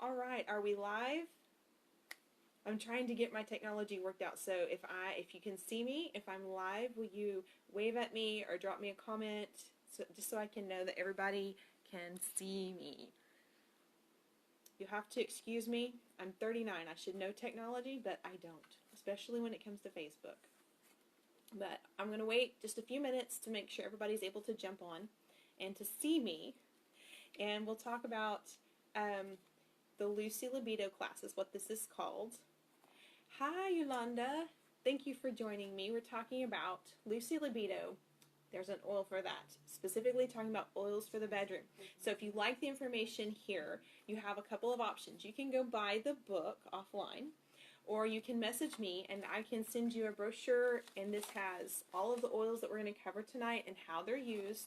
All right, are we live? I'm trying to get my technology worked out, so if you can see me, if I'm live, will you wave at me or drop me a comment, just so I can know that everybody can see me. You have to excuse me. I'm 39. I should know technology, but I don't, especially when it comes to Facebook. But I'm going to wait just a few minutes to make sure everybody's able to jump on and to see me, and we'll talk about the Lucy Libido class is what this is called. Hi, Yolanda. Thank you for joining me. We're talking about Lucy Libido. There's an oil for that. Specifically talking about oils for the bedroom. So if you like the information here, you have a couple of options. You can go buy the book offline, or you can message me and I can send you a brochure, and this has all of the oils that we're going to cover tonight and how they're used.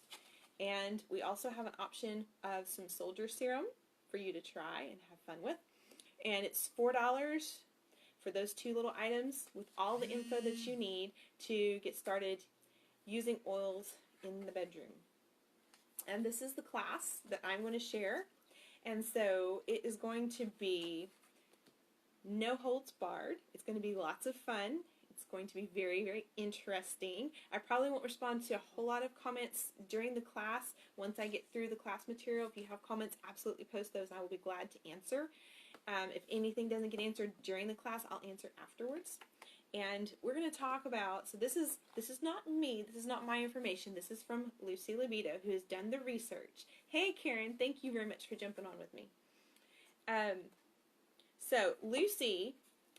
And we also have an option of some soldier serum for you to try and have fun with. And it's $4 for those two little items with all the info that you need to get started using oils in the bedroom. And this is the class that I'm going to share. And so it is going to be no holds barred. It's going to be lots of fun. It's going to be very, very interesting. I probably won't respond to a whole lot of comments during the class. Once I get through the class material, if you have comments, absolutely post those. I will be glad to answer. If anything doesn't get answered during the class, I'll answer afterwards. And we're going to talk about, so this is not me, this is not my information, this is from Lucy Libido, who has done the research. Hey Karen, thank you very much for jumping on with me. So Lucy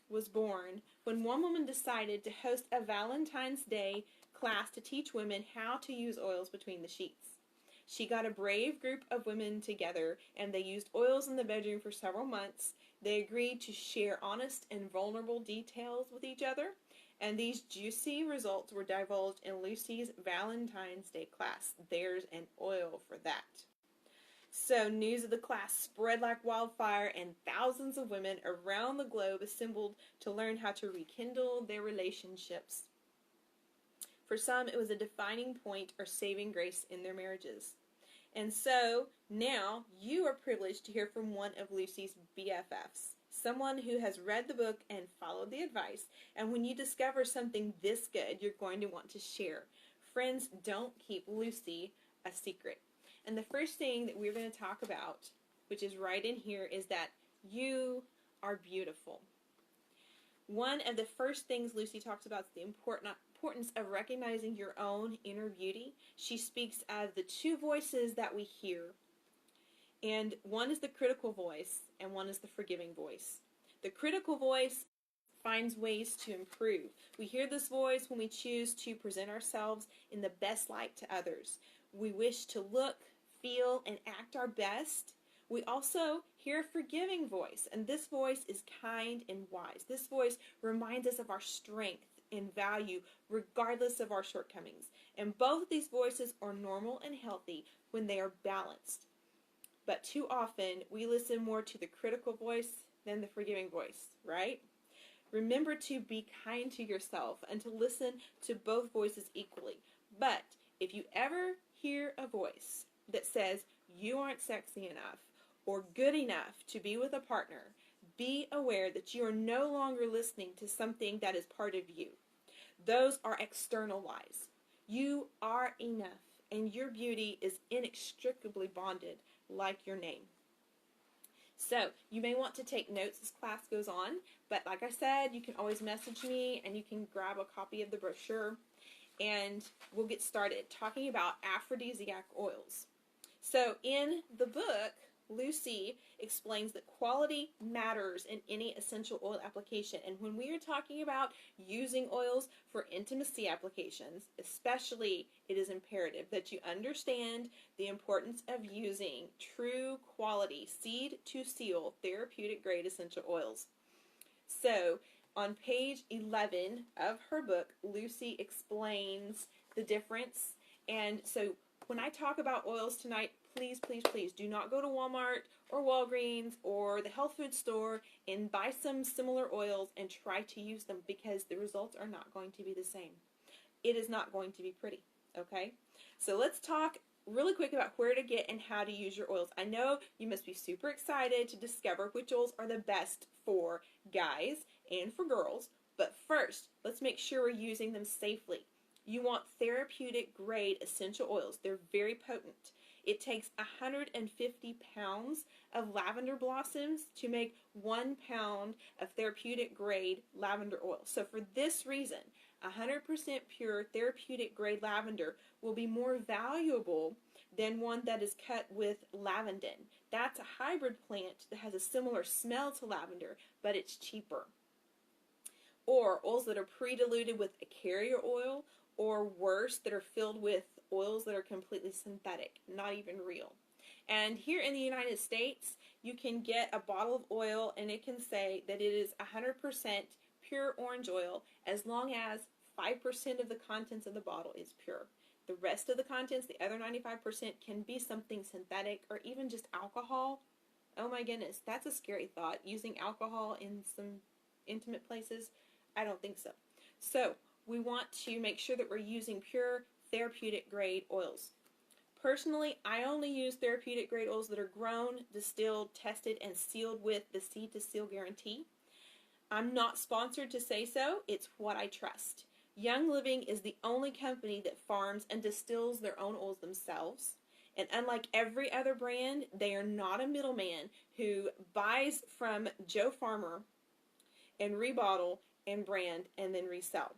was born when one woman decided to host a Valentine's Day class to teach women how to use oils between the sheets. She got a brave group of women together, and they used oils in the bedroom for several months. They agreed to share honest and vulnerable details with each other, and these juicy results were divulged in Lucy's Valentine's Day class. There's an oil for that. So news of the class spread like wildfire, and thousands of women around the globe assembled to learn how to rekindle their relationships. For some, it was a defining point or saving grace in their marriages. And so, now, you are privileged to hear from one of Lucy's BFFs, someone who has read the book and followed the advice, and when you discover something this good, you're going to want to share. Friends, don't keep Lucy a secret. And the first thing that we're going to talk about, which is right in here, is that you are beautiful. One of the first things Lucy talks about is the importance of recognizing your own inner beauty. She speaks of the two voices that we hear. And one is the critical voice, and one is the forgiving voice. The critical voice finds ways to improve. We hear this voice when we choose to present ourselves in the best light to others. We wish to look, feel, and act our best. We also hear a forgiving voice, and this voice is kind and wise. This voice reminds us of our strength and value regardless of our shortcomings. And both of these voices are normal and healthy when they are balanced. But too often, we listen more to the critical voice than the forgiving voice, right? Remember to be kind to yourself and to listen to both voices equally. But if you ever hear a voice that says you aren't sexy enough or good enough to be with a partner, be aware that you are no longer listening to something that is part of you. Those are external lies. You are enough, and your beauty is inextricably bonded like your name. So, you may want to take notes as class goes on, but like I said, you can always message me and you can grab a copy of the brochure, and we'll get started talking about aphrodisiac oils. So, in the book, Lucy explains that quality matters in any essential oil application. And when we are talking about using oils for intimacy applications, especially, it is imperative that you understand the importance of using true quality, seed to seal, therapeutic grade essential oils. So, on page 11 of her book, Lucy explains the difference. And so, when I talk about oils tonight, please, please, please do not go to Walmart or Walgreens or the health food store and buy some similar oils and try to use them, because the results are not going to be the same. It is not going to be pretty, okay? So let's talk really quick about where to get and how to use your oils. I know you must be super excited to discover which oils are the best for guys and for girls, but first, let's make sure we're using them safely. You want therapeutic grade essential oils. They're very potent. It takes 150 pounds of lavender blossoms to make 1 pound of therapeutic grade lavender oil. So for this reason, 100% pure therapeutic grade lavender will be more valuable than one that is cut with lavandin. That's a hybrid plant that has a similar smell to lavender, but it's cheaper. Or oils that are pre-diluted with a carrier oil, or worse, that are filled with oils that are completely synthetic, not even real. And here in the United States, you can get a bottle of oil and it can say that it is 100% pure orange oil as long as 5% of the contents of the bottle is pure. The rest of the contents, the other 95%, can be something synthetic or even just alcohol. Oh my goodness, that's a scary thought, using alcohol in some intimate places. I don't think so. So we want to make sure that we're using pure therapeutic grade oils. Personally, I only use therapeutic grade oils that are grown, distilled, tested, and sealed with the seed to seal guarantee. I'm not sponsored to say so, it's what I trust. Young Living is the only company that farms and distills their own oils themselves. And unlike every other brand, they are not a middleman who buys from Joe Farmer and rebottle and brand and then resell.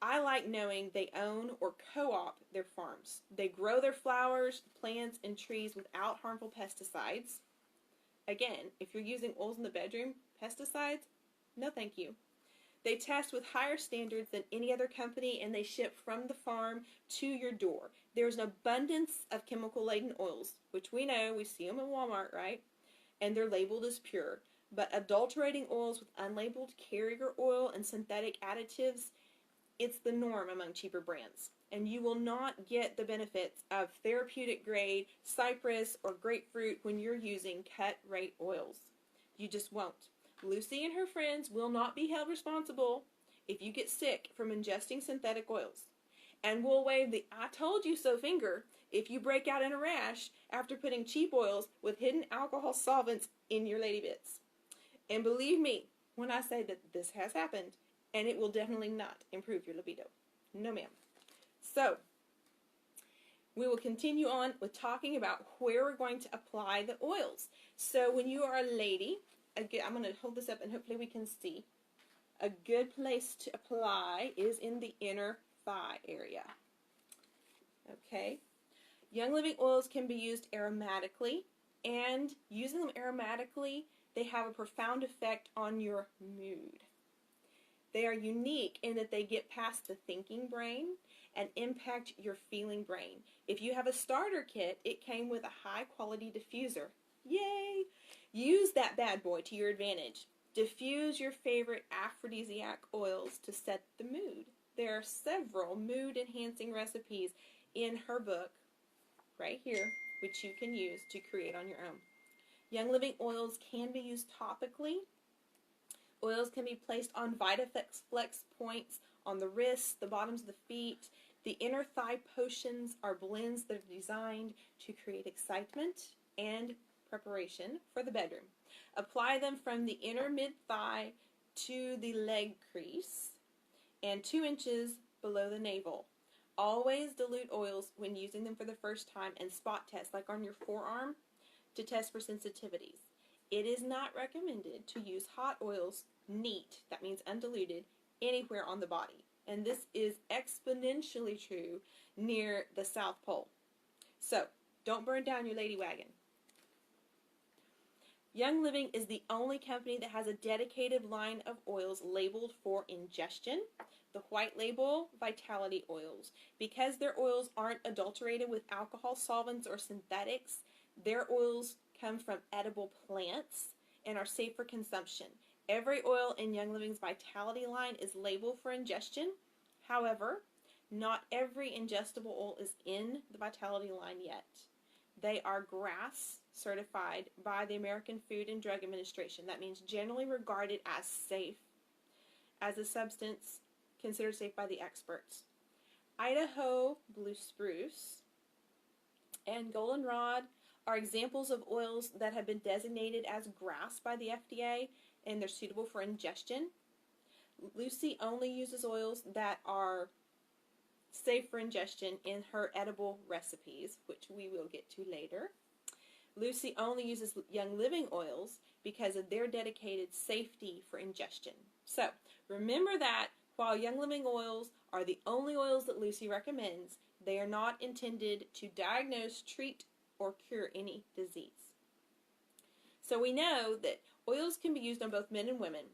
I like knowing they own or co-op their farms. They grow their flowers, plants, and trees without harmful pesticides. Again, if you're using oils in the bedroom, pesticides, no thank you. They test with higher standards than any other company, and they ship from the farm to your door. There's an abundance of chemical-laden oils, which we know, we see them in Walmart, right? And they're labeled as pure. But adulterating oils with unlabeled carrier oil and synthetic additives, it's the norm among cheaper brands. And you will not get the benefits of therapeutic grade cypress or grapefruit when you're using cut rate oils. You just won't. Lucy and her friends will not be held responsible if you get sick from ingesting synthetic oils. And will wave the "I told you so" finger if you break out in a rash after putting cheap oils with hidden alcohol solvents in your lady bits. And believe me when I say that this has happened, and it will definitely not improve your libido. No ma'am. So, we will continue on with talking about where we're going to apply the oils. So when you are a lady, again, I'm going to hold this up and hopefully we can see. A good place to apply is in the inner thigh area. Okay. Young Living oils can be used aromatically, and using them aromatically, they have a profound effect on your mood. They are unique in that they get past the thinking brain and impact your feeling brain. If you have a starter kit, it came with a high-quality diffuser. Yay! Use that bad boy to your advantage. Diffuse your favorite aphrodisiac oils to set the mood. There are several mood-enhancing recipes in her book, right here, which you can use to create on your own. Young Living oils can be used topically. Oils can be placed on VitaFlex points on the wrists, the bottoms of the feet. The inner thigh potions are blends that are designed to create excitement and preparation for the bedroom. Apply them from the inner mid-thigh to the leg crease and 2 inches below the navel. Always dilute oils when using them for the first time and spot test, like on your forearm, to test for sensitivities. It is not recommended to use hot oils neat, that means undiluted, anywhere on the body. And this is exponentially true near the South Pole. So, don't burn down your lady wagon. Young Living is the only company that has a dedicated line of oils labeled for ingestion. The white label, Vitality oils. Because their oils aren't adulterated with alcohol solvents or synthetics, their oils come from edible plants and are safe for consumption. Every oil in Young Living's Vitality line is labeled for ingestion. However, not every ingestible oil is in the Vitality line yet. They are GRAS certified by the American Food and Drug Administration. That means generally regarded as safe, as a substance considered safe by the experts. Idaho blue spruce and goldenrod are examples of oils that have been designated as GRAS by the FDA, and they're suitable for ingestion. Lucy only uses oils that are safe for ingestion in her edible recipes, which we will get to later. Lucy only uses Young Living oils because of their dedicated safety for ingestion. So remember that while Young Living oils are the only oils that Lucy recommends, they are not intended to diagnose, treat, or cure any disease. So we know that oils can be used on both men and women,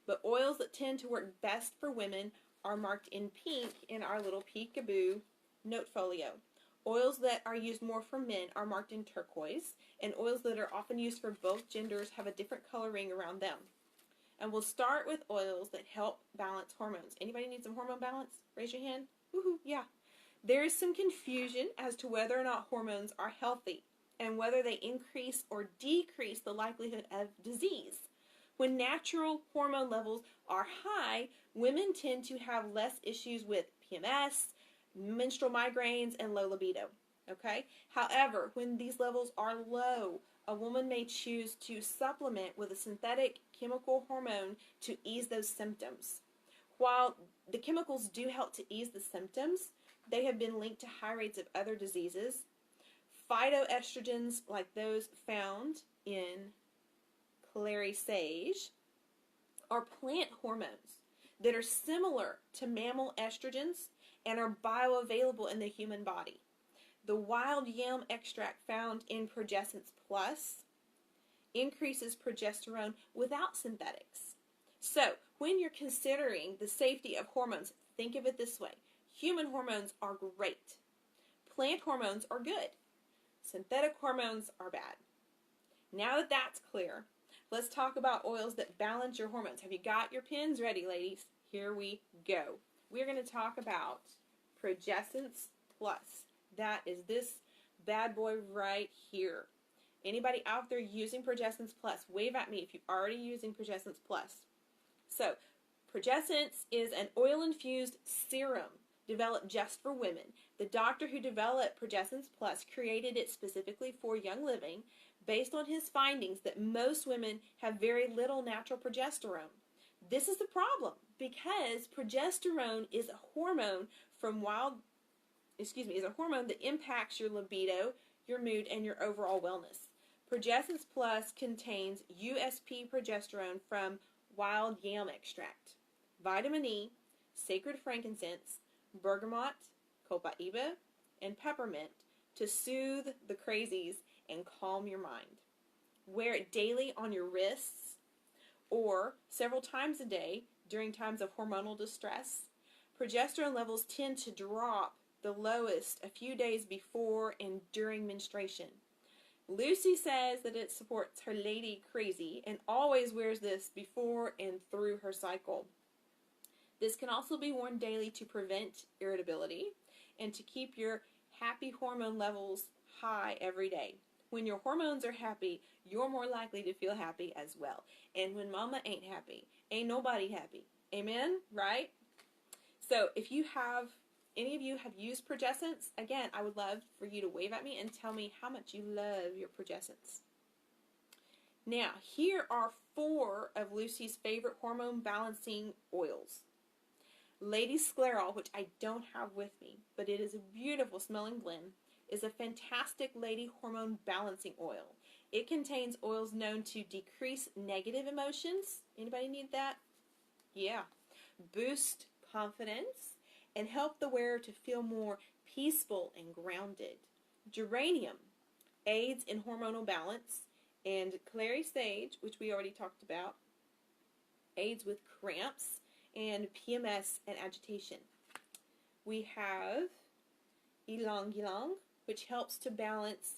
but oils that tend to work best for women are marked in pink in our little peekaboo note folio. Oils that are used more for men are marked in turquoise, and oils that are often used for both genders have a different coloring around them. And we'll start with oils that help balance hormones. Anybody need some hormone balance? Raise your hand. Woohoo, yeah. There is some confusion as to whether or not hormones are healthy and whether they increase or decrease the likelihood of disease. When natural hormone levels are high, women tend to have less issues with PMS, menstrual migraines, and low libido. Okay? However, when these levels are low, a woman may choose to supplement with a synthetic chemical hormone to ease those symptoms. While the chemicals do help to ease the symptoms, they have been linked to high rates of other diseases. Phytoestrogens, like those found in clary sage, are plant hormones that are similar to mammal estrogens and are bioavailable in the human body. The wild yam extract found in Progessence Plus increases progesterone without synthetics. So, when you're considering the safety of hormones, think of it this way. Human hormones are great. Plant hormones are good. Synthetic hormones are bad. Now that that's clear, let's talk about oils that balance your hormones. Have you got your pens ready, ladies? Here we go. We're going to talk about Progessence Plus. That is this bad boy right here. Anybody out there using Progessence Plus, wave at me if you're already using Progessence Plus. So, Progessence is an oil-infused serum developed just for women. The doctor who developed Progessence Plus created it specifically for Young Living based on his findings that most women have very little natural progesterone. This is the problem because progesterone is a hormone is a hormone that impacts your libido, your mood, and your overall wellness. Progessence Plus contains USP progesterone from wild yam extract, vitamin E, sacred frankincense, bergamot, copaiba, and peppermint to soothe the crazies and calm your mind. Wear it daily on your wrists or several times a day during times of hormonal distress. Progesterone levels tend to drop the lowest a few days before and during menstruation. Lucy says that it supports her lady crazy and always wears this before and through her cycle. This can also be worn daily to prevent irritability and to keep your happy hormone levels high every day. When your hormones are happy, you're more likely to feel happy as well. And when mama ain't happy, ain't nobody happy. Amen? Right? So if any of you have used Progessence, again, I would love for you to wave at me and tell me how much you love your Progessence. Now, here are 4 of Lucy's favorite hormone balancing oils. Lady Sclerol, which I don't have with me, but it is a beautiful smelling blend, is a fantastic lady hormone balancing oil. It contains oils known to decrease negative emotions. Anybody need that? Yeah. Boost confidence and help the wearer to feel more peaceful and grounded. Geranium aids in hormonal balance, and clary sage, which we already talked about, aids with cramps and PMS and agitation. We have ylang ylang, which helps to balance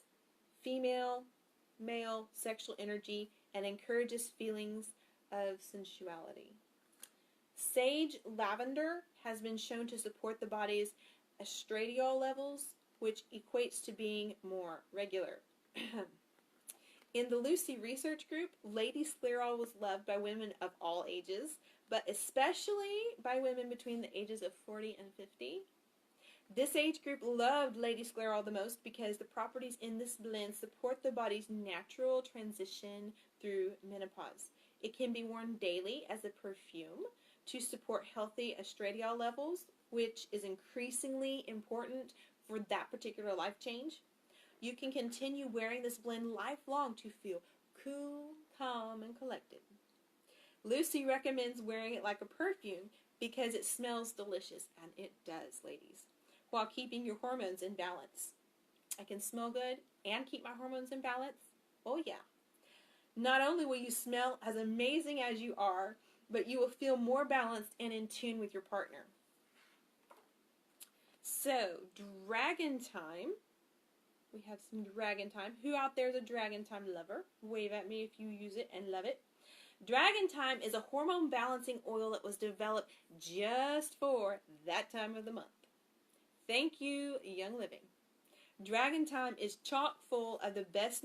male sexual energy and encourages feelings of sensuality. Sage lavender has been shown to support the body's estradiol levels, which equates to being more regular. In the Lucy Research Group, Lady Sclerol was loved by women of all ages, but especially by women between the ages of 40 and 50. This age group loved Lady Scleral the most because the properties in this blend support the body's natural transition through menopause. It can be worn daily as a perfume to support healthy estradiol levels, which is increasingly important for that particular life change. You can continue wearing this blend lifelong to feel cool, calm, and collected. Lucy recommends wearing it like a perfume because it smells delicious, and it does, ladies, while keeping your hormones in balance. I can smell good and keep my hormones in balance. Oh yeah. Not only will you smell as amazing as you are, but you will feel more balanced and in tune with your partner. So, Dragon Time. We have some Dragon Time. Who out there is a Dragon Time lover? Wave at me if you use it and love it. Dragon Time is a hormone balancing oil that was developed just for that time of the month. Thank you, Young Living. Dragon Time is chock full of the best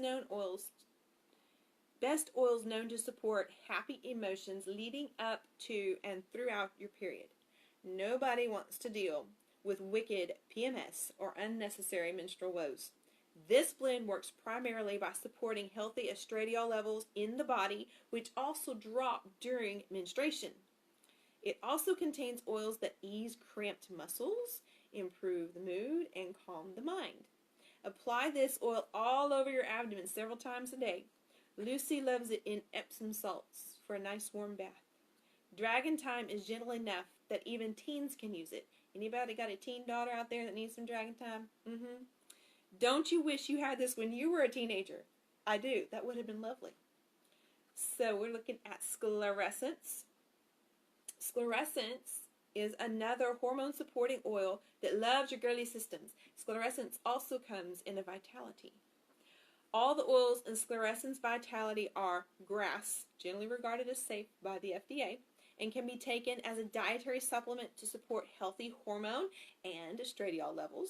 oils known to support happy emotions leading up to and throughout your period. Nobody wants to deal with wicked PMS or unnecessary menstrual woes. This blend works primarily by supporting healthy estradiol levels in the body, which also drop during menstruation. It also contains oils that ease cramped muscles, improve the mood, and calm the mind. Apply this oil all over your abdomen several times a day. Lucy loves it in Epsom salts for a nice warm bath. Dragon Time is gentle enough that even teens can use it. Anybody got a teen daughter out there that needs some Dragon Time? Don't you wish you had this when you were a teenager? I do. That would have been lovely. So we're looking at sclerescence. Sclerescence is another hormone-supporting oil that loves your girly systems. Sclerescence also comes in a vitality. All the oils in sclerescence vitality are grass, generally regarded as safe by the FDA, and can be taken as a dietary supplement to support healthy hormone and estradiol levels.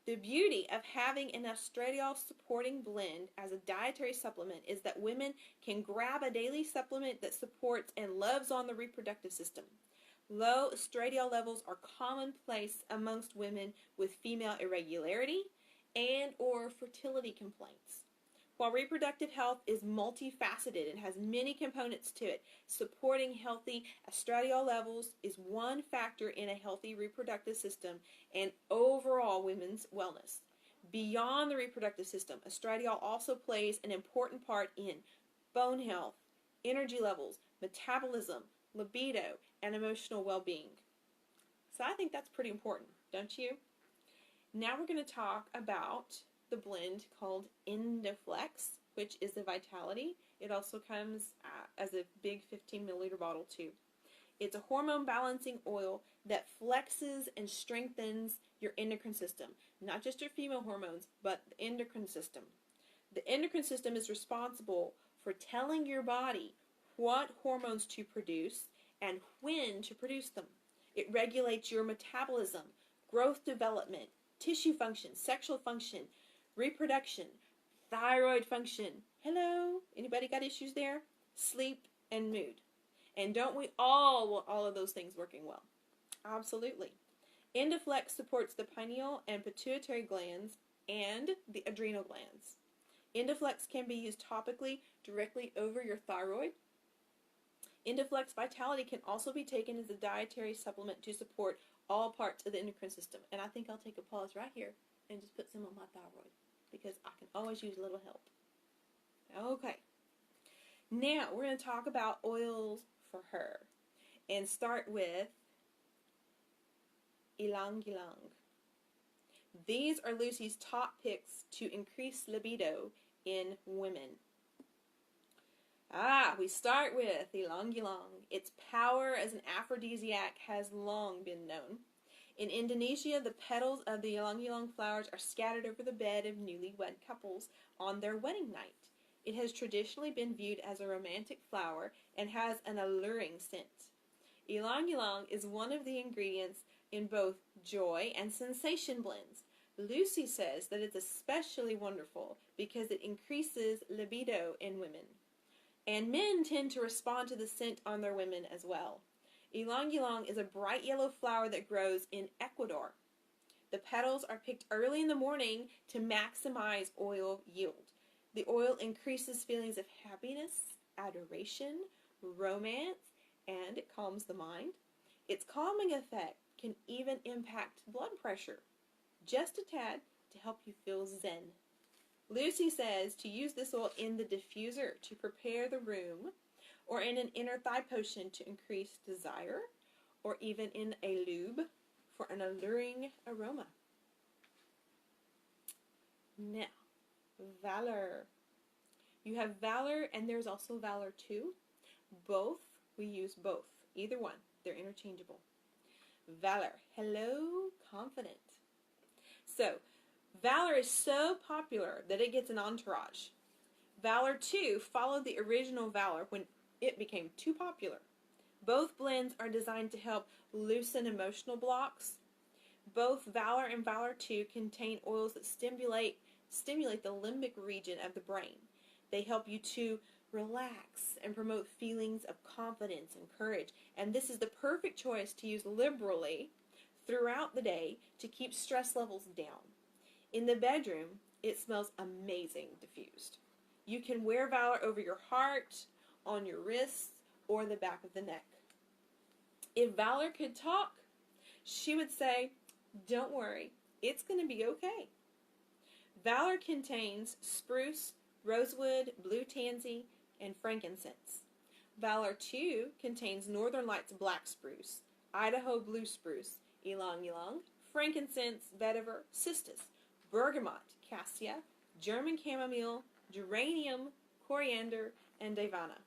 The beauty of having an estradiol supporting blend as a dietary supplement is that women can grab a daily supplement that supports and loves on the reproductive system. Low estradiol levels are commonplace amongst women with female irregularity and or fertility complaints. While reproductive health is multifaceted and has many components to it, supporting healthy estradiol levels is one factor in a healthy reproductive system and overall women's wellness. Beyond the reproductive system, estradiol also plays an important part in bone health, energy levels, metabolism, libido, and emotional well-being. So I think that's pretty important, don't you? Now we're going to talk about the blend called Endoflex, which is a vitality. It also comes as a big 15 milliliter bottle too. It's a hormone balancing oil that flexes and strengthens your endocrine system, not just your female hormones, but the endocrine system. The endocrine system is responsible for telling your body what hormones to produce and when to produce them. It regulates your metabolism, growth development, tissue function, sexual function, reproduction, thyroid function. Hello? Anybody got issues there? Sleep and mood. And don't we all want all of those things working well? Absolutely. Endoflex supports the pineal and pituitary glands and the adrenal glands. Endoflex can be used topically directly over your thyroid. Endoflex Vitality can also be taken as a dietary supplement to support all parts of the endocrine system. And I think I'll take a pause right here and just put some on my thyroid because I can always use a little help. Okay. Now we're going to talk about oils for her and start with Ylang Ylang. These are Lucy's top picks to increase libido in women. We start with Ylang Ylang. Its power as an aphrodisiac has long been known. In Indonesia, the petals of the Ylang Ylang flowers are scattered over the bed of newlywed couples on their wedding night. It has traditionally been viewed as a romantic flower and has an alluring scent. Ylang Ylang is one of the ingredients in both joy and sensation blends. Lucy says that it's especially wonderful because it increases libido in women. And men tend to respond to the scent on their women as well. Ylang Ylang is a bright yellow flower that grows in Ecuador. The petals are picked early in the morning to maximize oil yield. The oil increases feelings of happiness, adoration, romance, and it calms the mind. Its calming effect can even impact blood pressure, just a tad, to help you feel zen. Lucy says to use this oil in the diffuser to prepare the room, or in an inner thigh potion to increase desire, or even in a lube for an alluring aroma. Now, Valor. You have Valor, and there's also Valor 2. Both, we use both. Either one. They're interchangeable. Valor. Hello, confident. So, Valor is so popular that it gets an entourage. Valor 2 followed the original Valor when it became too popular. Both blends are designed to help loosen emotional blocks. Both Valor and Valor 2 contain oils that stimulate the limbic region of the brain. They help you to relax and promote feelings of confidence and courage. And this is the perfect choice to use liberally throughout the day to keep stress levels down. In the bedroom, it smells amazing diffused. You can wear Valor over your heart, on your wrists, or the back of the neck. If Valor could talk, she would say, "Don't worry, it's going to be okay." Valor contains spruce, rosewood, blue tansy, and frankincense. Valor 2 contains Northern Lights black spruce, Idaho blue spruce, ylang ylang, frankincense, vetiver, cistus, bergamot, cassia, German chamomile, geranium, coriander, and davana.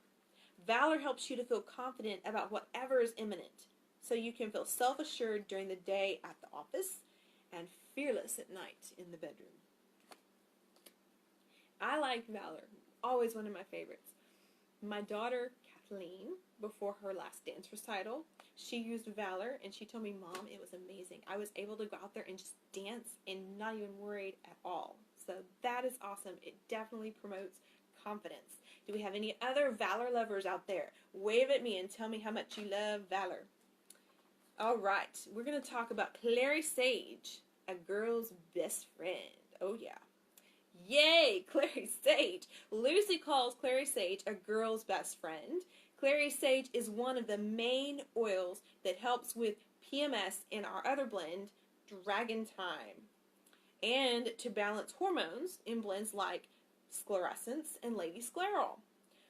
Valor helps you to feel confident about whatever is imminent, so you can feel self-assured during the day at the office and fearless at night in the bedroom. I like Valor, always one of my favorites. My daughter, Kathleen, before her last dance recital, she used Valor, and she told me, "Mom, it was amazing. I was able to go out there and just dance and not even worried at all." So that is awesome. It definitely promotes confidence. Do we have any other Valor lovers out there? Wave at me and tell me how much you love Valor. All right, we're going to talk about Clary Sage, a girl's best friend. Oh, yeah. Yay, Clary Sage. Lucy calls Clary Sage a girl's best friend. Clary Sage is one of the main oils that helps with PMS in our other blend, Dragon Time, and to balance hormones in blends like Scleroscence and Lady Sclerol.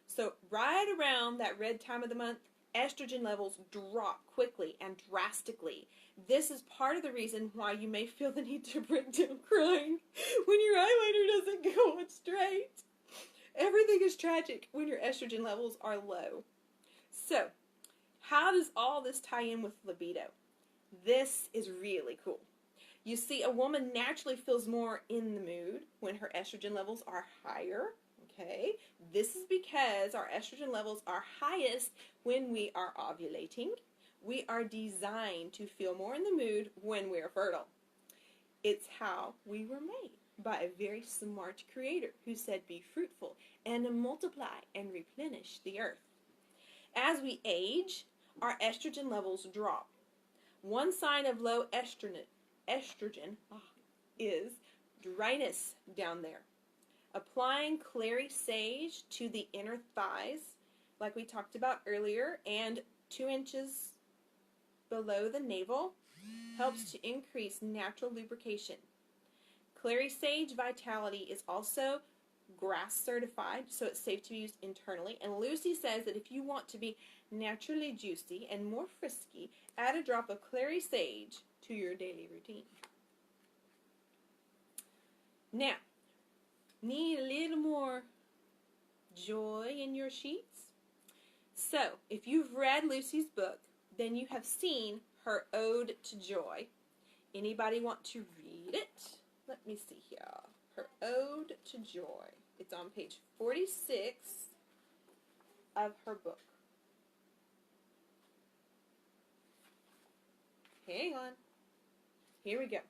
So right around that red time of the month, estrogen levels drop quickly and drastically. This is part of the reason why you may feel the need to break down crying when your eyeliner doesn't go on straight. Everything is tragic when your estrogen levels are low. So, how does all this tie in with libido? This is really cool. You see, a woman naturally feels more in the mood when her estrogen levels are higher. Okay, this is because our estrogen levels are highest when we are ovulating. We are designed to feel more in the mood when we are fertile. It's how we were made by a very smart creator who said, "Be fruitful and multiply and replenish the earth." As we age, our estrogen levels drop. One sign of low estrogen is dryness down there. Applying Clary Sage to the inner thighs, like we talked about earlier, and 2 inches below the navel, helps to increase natural lubrication. Clary Sage Vitality is also GRAS certified, so it's safe to be used internally. And Lucy says that if you want to be naturally juicy and more frisky, add a drop of Clary Sage to your daily routine. Now, need a little more joy in your sheets? So, if you've read Lucy's book, then you have seen her Ode to Joy. Anybody want to read it? Let me see here. Her Ode to Joy. It's on page 46 of her book. Hang on. Here we go.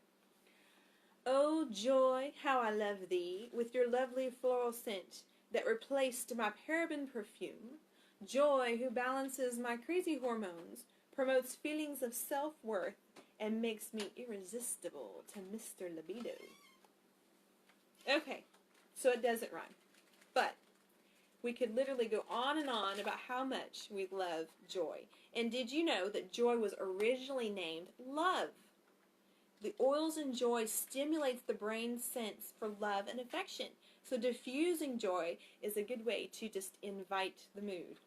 "Oh, joy, how I love thee, with your lovely floral scent that replaced my paraben perfume. Joy, who balances my crazy hormones, promotes feelings of self-worth, and makes me irresistible to Mr. Libido. Okay, so it doesn't rhyme. But we could literally go on and on about how much we love joy. And did you know that joy was originally named love? The oils in joy stimulates the brain's sense for love and affection. So diffusing joy is a good way to just invite the mood.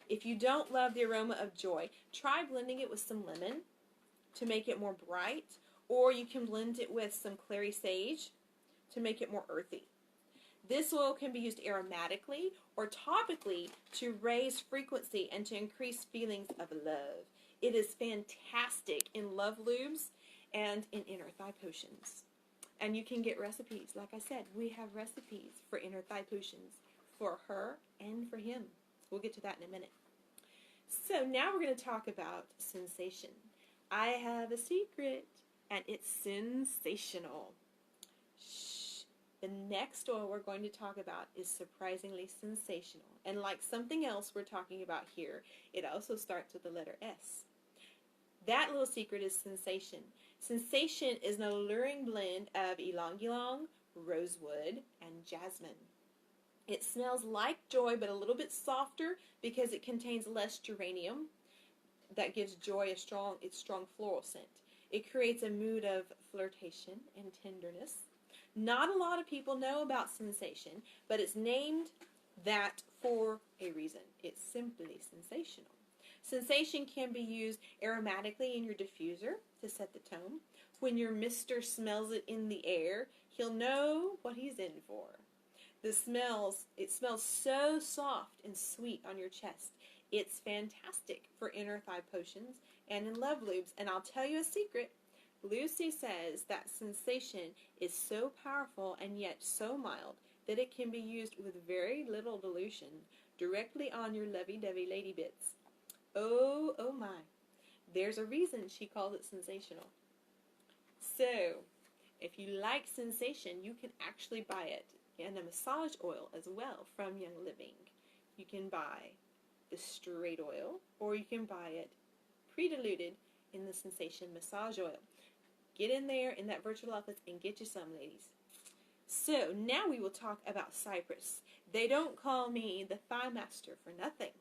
If you don't love the aroma of joy, try blending it with some lemon to make it more bright, or you can blend it with some clary sage to make it more earthy. This oil can be used aromatically or topically to raise frequency and to increase feelings of love. It is fantastic in love lubes and in inner thigh potions. And you can get recipes. Like I said, we have recipes for inner thigh potions for her and for him. We'll get to that in a minute. So now we're going to talk about sensation. I have a secret, and it's sensational. The next oil we're going to talk about is surprisingly sensational. And like something else we're talking about here, it also starts with the letter S. That little secret is sensation. Sensation is an alluring blend of ylang-ylang, rosewood, and jasmine. It smells like joy, but a little bit softer because it contains less geranium. That gives joy its strong floral scent. It creates a mood of flirtation and tenderness. Not a lot of people know about sensation, but it's named that for a reason. It's simply sensational. Sensation can be used aromatically in your diffuser to set the tone. When your mister smells it in the air, he'll know what he's in for. It smells so soft and sweet on your chest. It's fantastic for inner thigh potions and in love lubes. And I'll tell you a secret. Lucy says that sensation is so powerful and yet so mild that it can be used with very little dilution directly on your lovey-dovey lady bits. Oh, oh my. There's a reason she calls it sensational. So, if you like sensation, you can actually buy it in a massage oil as well from Young Living. You can buy the straight oil, or you can buy it pre-diluted in the Sensation Massage Oil. Get in there in that virtual office and get you some, ladies. So, now we will talk about cypress. They don't call me the Thigh Master for nothing.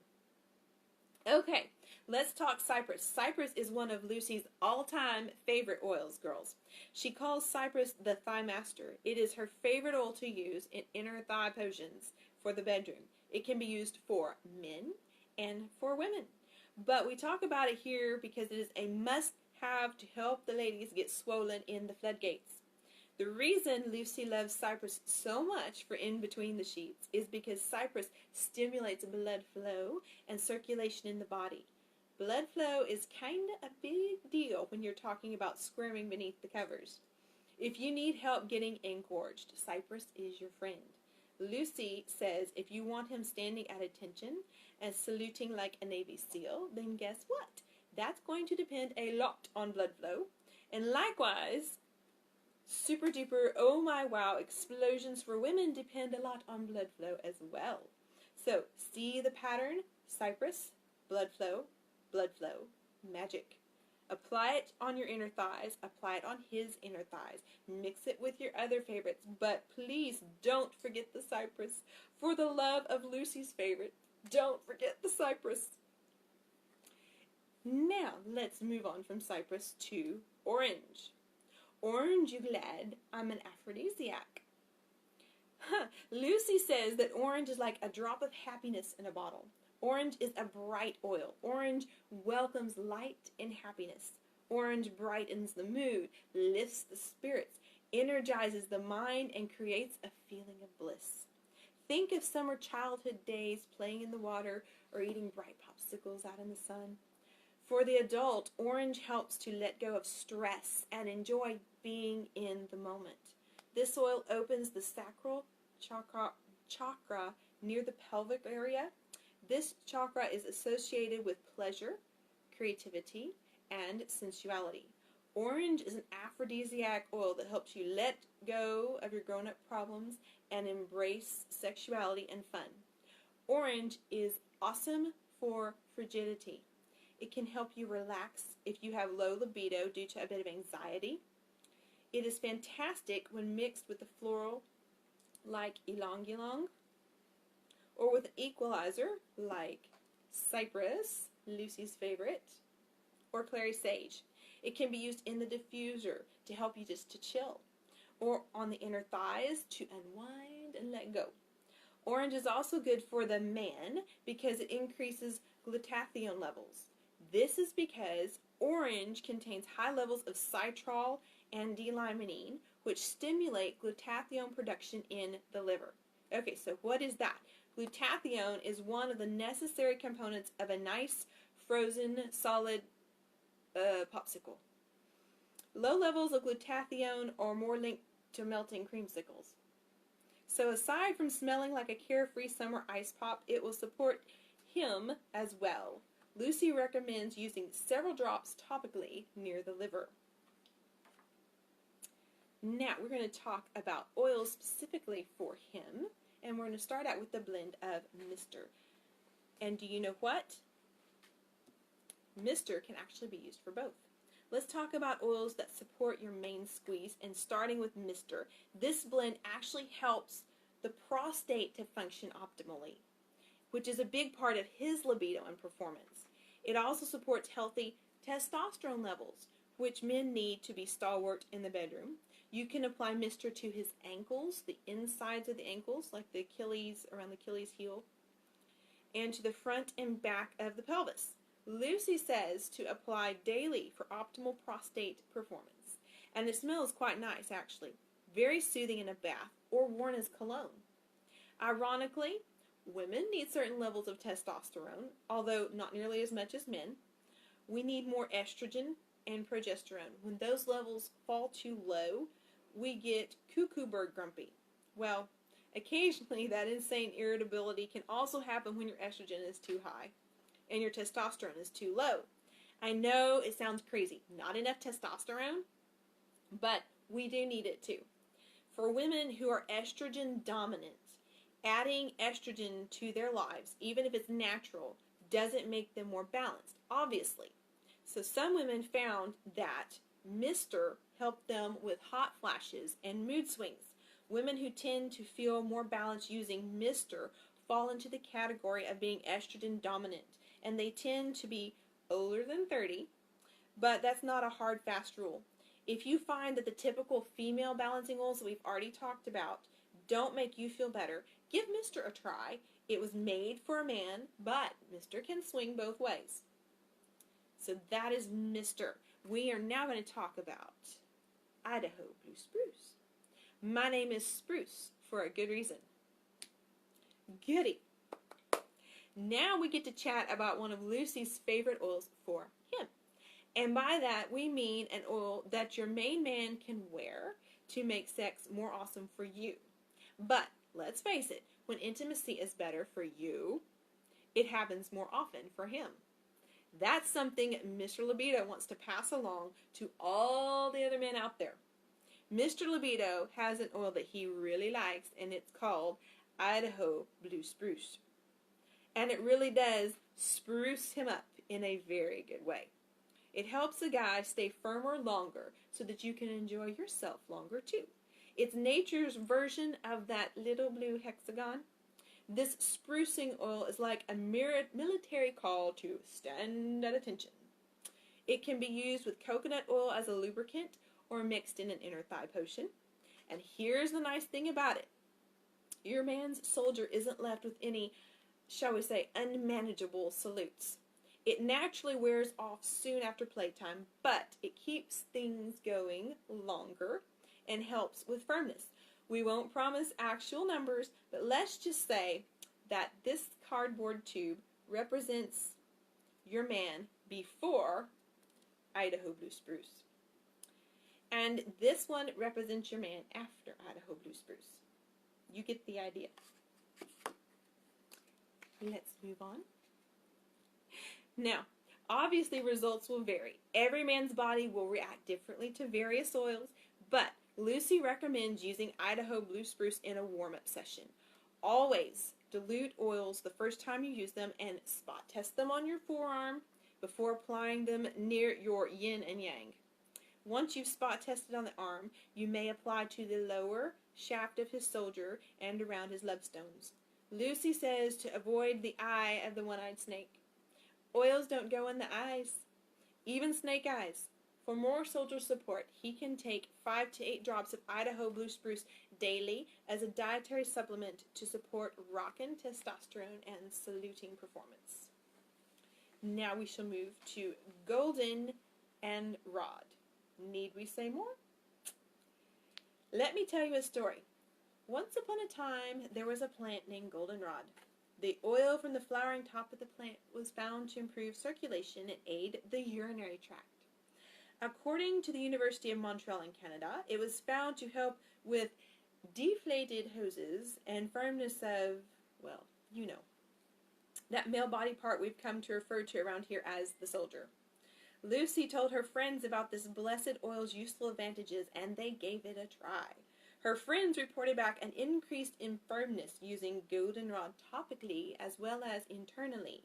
Okay, let's talk cypress. Cypress is one of Lucy's all-time favorite oils, girls. She calls cypress the Thigh Master. It is her favorite oil to use in inner thigh potions for the bedroom. It can be used for men and for women. But we talk about it here because it is a must-have to help the ladies get swollen in the floodgates. The reason Lucy loves cypress so much for in between the sheets is because cypress stimulates blood flow and circulation in the body. Blood flow is kind of a big deal when you're talking about squirming beneath the covers. If you need help getting engorged, cypress is your friend. Lucy says if you want him standing at attention and saluting like a Navy SEAL, then guess what? That's going to depend a lot on blood flow. And likewise, super duper, oh my wow, explosions for women depend a lot on blood flow as well. So, see the pattern? Cypress, blood flow, magic. Apply it on your inner thighs, apply it on his inner thighs. Mix it with your other favorites, but please don't forget the cypress. For the love of Lucy's favorite, don't forget the cypress. Now, let's move on from cypress to orange. Orange, you glad? I'm an aphrodisiac. Lucy says that orange is like a drop of happiness in a bottle. Orange is a bright oil. Orange welcomes light and happiness. Orange brightens the mood, lifts the spirits, energizes the mind, and creates a feeling of bliss. Think of summer childhood days playing in the water or eating bright popsicles out in the sun. For the adult, orange helps to let go of stress and enjoy being in the moment. This oil opens the sacral chakra near the pelvic area. This chakra is associated with pleasure, creativity, and sensuality. Orange is an aphrodisiac oil that helps you let go of your grown-up problems and embrace sexuality and fun. Orange is awesome for frigidity. It can help you relax if you have low libido due to a bit of anxiety. It is fantastic when mixed with a floral like ylang ylang, or with an equalizer like cypress, Lucy's favorite, or clary sage. It can be used in the diffuser to help you just to chill, or on the inner thighs to unwind and let go. Orange is also good for the man because it increases glutathione levels. This is because orange contains high levels of citral and D-limonene, which stimulate glutathione production in the liver. Okay, so what is that? Glutathione is one of the necessary components of a nice frozen solid popsicle. Low levels of glutathione are more linked to melting creamsicles. So aside from smelling like a carefree summer ice pop, it will support him as well. Lucy recommends using several drops topically near the liver. Now we're going to talk about oils specifically for him, and we're going to start out with the blend of Mr. And do you know what? Mr. can actually be used for both. Let's talk about oils that support your main squeeze, and starting with Mr. This blend actually helps the prostate to function optimally, which is a big part of his libido and performance. It also supports healthy testosterone levels, which men need to be stalwart in the bedroom. You can apply Mr. to his ankles, the insides of the ankles, like the Achilles, around the Achilles heel, and to the front and back of the pelvis. Lucy says to apply daily for optimal prostate performance. And it smells quite nice, actually. Very soothing in a bath or worn as cologne. Ironically, women need certain levels of testosterone, although not nearly as much as men. We need more estrogen and progesterone. When those levels fall too low, we get cuckoo bird grumpy. Well, occasionally that insane irritability can also happen when your estrogen is too high and your testosterone is too low. I know it sounds crazy. Not enough testosterone, but we do need it too. For women who are estrogen dominant, adding estrogen to their lives, even if it's natural, doesn't make them more balanced, obviously. So some women found that Mr. helped them with hot flashes and mood swings. Women who tend to feel more balanced using Mr. fall into the category of being estrogen dominant, and they tend to be older than 30, but that's not a hard, fast rule. If you find that the typical female balancing oils that we've already talked about don't make you feel better, give Mr. a try. It was made for a man, but Mr. can swing both ways. So that is Mr. We are now going to talk about Idaho Blue Spruce. My name is Spruce for a good reason. Goody. Now we get to chat about one of Lucy's favorite oils for him. And by that, we mean an oil that your main man can wear to make sex more awesome for you. But let's face it, when intimacy is better for you, it happens more often for him. That's something Mr. Libido wants to pass along to all the other men out there. Mr. Libido has an oil that he really likes, and it's called Idaho Blue Spruce. And it really does spruce him up in a very good way. It helps a guy stay firmer longer so that you can enjoy yourself longer too. It's nature's version of that little blue hexagon. This sprucing oil is like a military call to stand at attention. It can be used with coconut oil as a lubricant or mixed in an inner thigh potion. And here's the nice thing about it. Your man's soldier isn't left with any, shall we say, unmanageable salutes. It naturally wears off soon after playtime, but it keeps things going longer and helps with firmness. We won't promise actual numbers, but let's just say that this cardboard tube represents your man before Idaho Blue Spruce. And this one represents your man after Idaho Blue Spruce. You get the idea. Let's move on. Now, obviously results will vary. Every man's body will react differently to various oils, but Lucy recommends using Idaho Blue Spruce in a warm-up session. Always dilute oils the first time you use them and spot test them on your forearm before applying them near your yin and yang. Once you've spot tested on the arm, you may apply to the lower shaft of his soldier and around his love stones. Lucy says to avoid the eye of the one-eyed snake. Oils don't go in the eyes, even snake eyes. For more soldier support, he can take 5 to 8 drops of Idaho blue spruce daily as a dietary supplement to support rockin' testosterone and saluting performance. Now we shall move to golden and rod. Need we say more? Let me tell you a story. Once upon a time, there was a plant named goldenrod. The oil from the flowering top of the plant was found to improve circulation and aid the urinary tract. According to the University of Montreal in Canada, it was found to help with deflated hoses and firmness of, well, you know, that male body part we've come to refer to around here as the soldier. Lucy told her friends about this blessed oil's useful advantages, and they gave it a try. Her friends reported back an increase in firmness using goldenrod topically as well as internally.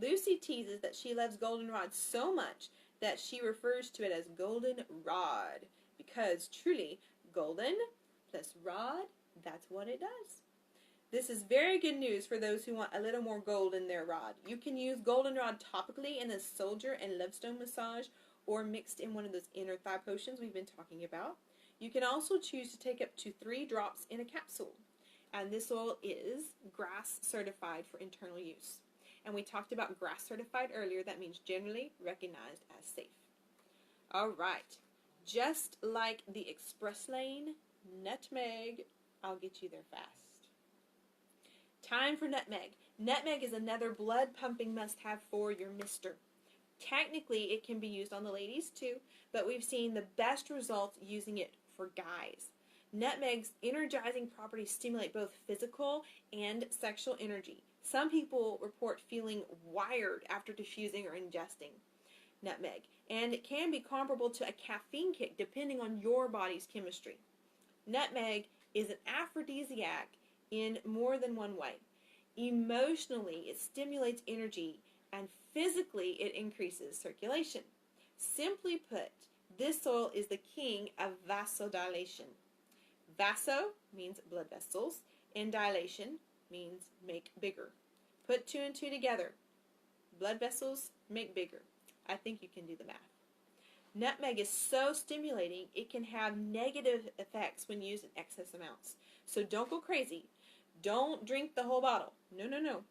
Lucy teases that she loves goldenrod so much that she refers to it as golden rod, because truly, golden plus rod, that's what it does. This is very good news for those who want a little more gold in their rod. You can use goldenrod topically in the soldier and lovestone massage, or mixed in one of those inner thigh potions we've been talking about. You can also choose to take up to 3 drops in a capsule. And this oil is GRAS certified for internal use. And we talked about GRAS certified earlier. That means generally recognized as safe. All right. Just like the express lane, nutmeg, I'll get you there fast. Time for nutmeg. Nutmeg is another blood-pumping must-have for your mister. Technically, it can be used on the ladies too, but we've seen the best results using it for guys. Nutmeg's energizing properties stimulate both physical and sexual energy. Some people report feeling wired after diffusing or ingesting nutmeg, and it can be comparable to a caffeine kick depending on your body's chemistry. Nutmeg is an aphrodisiac in more than one way. Emotionally, it stimulates energy, and physically, it increases circulation. Simply put, this oil is the king of vasodilation. Vaso means blood vessels, and dilation means make bigger. Put 2 and 2 together. Blood vessels make bigger. I think you can do the math. Nutmeg is so stimulating, it can have negative effects when used in excess amounts. So don't go crazy. Don't drink the whole bottle. No, no, no.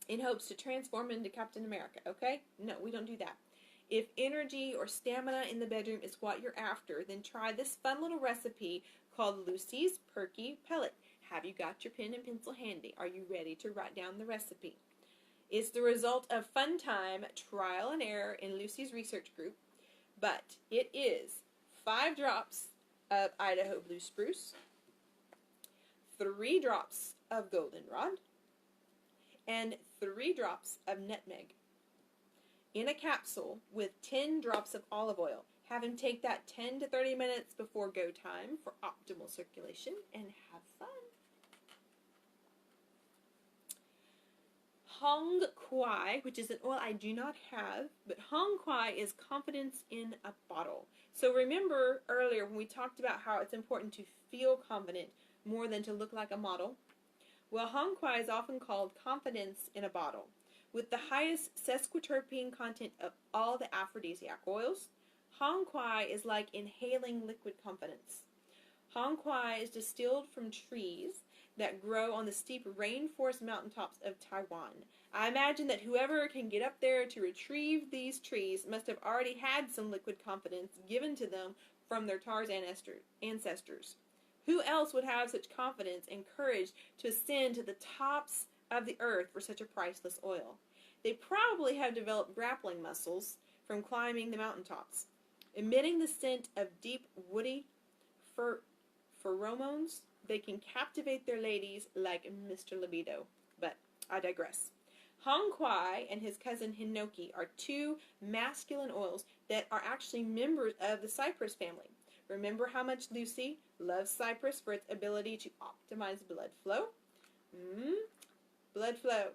In hopes to transform into Captain America, okay? No, we don't do that. If energy or stamina in the bedroom is what you're after, then try this fun little recipe called Lucy's Perky Pellet. Have you got your pen and pencil handy? Are you ready to write down the recipe? It's the result of fun time, trial and error in Lucy's research group, but it is 5 drops of Idaho blue spruce, 3 drops of goldenrod, and 3 drops of nutmeg in a capsule with 10 drops of olive oil. Have him take that 10 to 30 minutes before go time for optimal circulation, and have fun. Hong Kwai, which is an oil I do not have, but Hong Kwai is confidence in a bottle. So remember earlier when we talked about how it's important to feel confident more than to look like a model? Well, Hong Kwai is often called confidence in a bottle. With the highest sesquiterpene content of all the aphrodisiac oils, Hong Kwai is like inhaling liquid confidence. Hong Kwai is distilled from trees that grow on the steep rainforest mountaintops of Taiwan. I imagine that whoever can get up there to retrieve these trees must have already had some liquid confidence given to them from their Tarzan ancestors. Who else would have such confidence and courage to ascend to the tops of the earth for such a priceless oil? They probably have developed grappling muscles from climbing the mountaintops. Emitting the scent of deep, woody pheromones, they can captivate their ladies like Mr. Libido. But I digress. Hong Kwai and his cousin Hinoki are 2 masculine oils that are actually members of the cypress family. Remember how much Lucy loves cypress for its ability to optimize blood flow? Blood flow.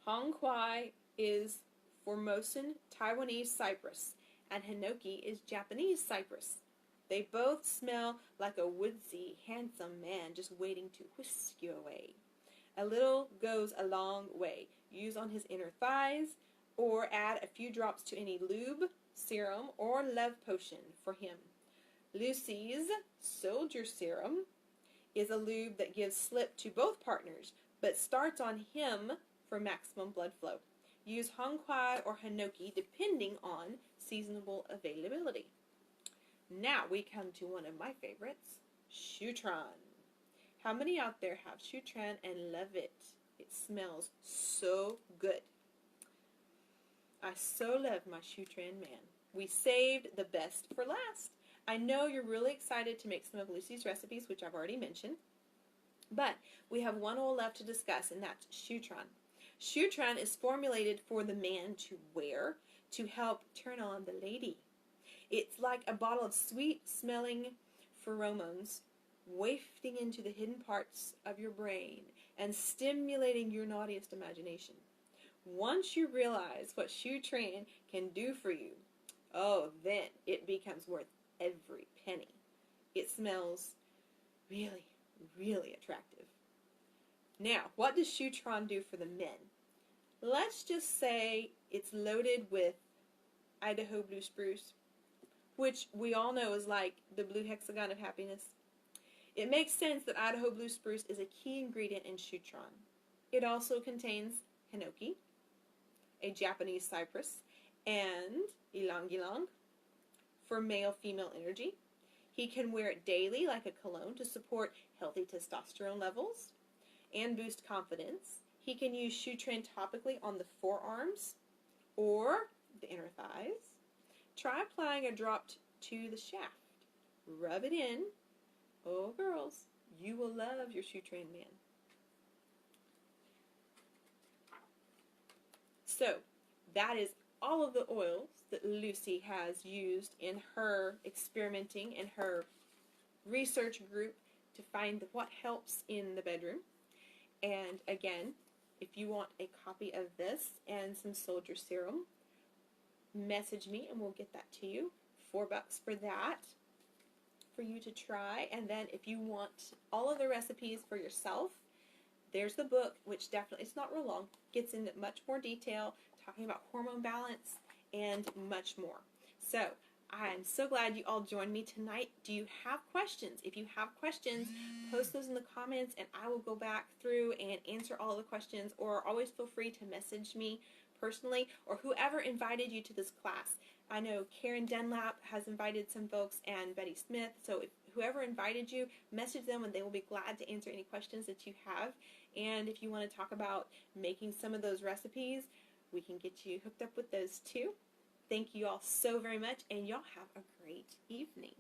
Hong Kwai is Formosan Taiwanese cypress, and hinoki is Japanese cypress. They both smell like a woodsy, handsome man just waiting to whisk you away. A little goes a long way. Use on his inner thighs, or add a few drops to any lube, serum, or love potion for him. Lucy's Soldier Serum is a lube that gives slip to both partners, but starts on him for maximum blood flow. Use Hongkwai or Hinoki depending on seasonable availability. Now we come to one of my favorites, Shutran. How many out there have Shutran and love it? It smells so good. I so love my Shutran man. We saved the best for last. I know you're really excited to make some of Lucy's recipes, which I've already mentioned. But we have one oil left to discuss, and that's Shutran. Shutran is formulated for the man to wear to help turn on the lady. It's like a bottle of sweet-smelling pheromones wafting into the hidden parts of your brain and stimulating your naughtiest imagination. Once you realize what Shutran can do for you, oh, then it becomes worth every penny. It smells really, really attractive. Now, what does Shutran do for the men? Let's just say it's loaded with Idaho blue spruce, which we all know is like the blue hexagon of happiness. It makes sense that Idaho blue spruce is a key ingredient in Shutran. It also contains hinoki, a Japanese cypress, and ylang-ylang for male-female energy. He can wear it daily like a cologne to support healthy testosterone levels and boost confidence. He can use Shutran topically on the forearms or the inner thighs. Try applying a drop to the shaft. Rub it in. Oh, girls, you will love your Shutran man. So, that is all of the oils that Lucy has used in her experimenting in her research group to find what helps in the bedroom. And again, if you want a copy of this and some Soldier Serum, message me and we'll get that to you. $4 for that for you to try. And then if you want all of the recipes for yourself, there's the book, which definitely, it's not real long, gets into much more detail, talking about hormone balance and much more. So I'm so glad you all joined me tonight. Do you have questions? If you have questions, post those in the comments and I will go back through and answer all the questions, or always feel free to message me personally or whoever invited you to this class. I know Karen Dunlap has invited some folks and Betty Smith, so if whoever invited you, message them and they will be glad to answer any questions that you have. And if you want to talk about making some of those recipes, we can get you hooked up with those too. Thank you all so very much, and y'all have a great evening.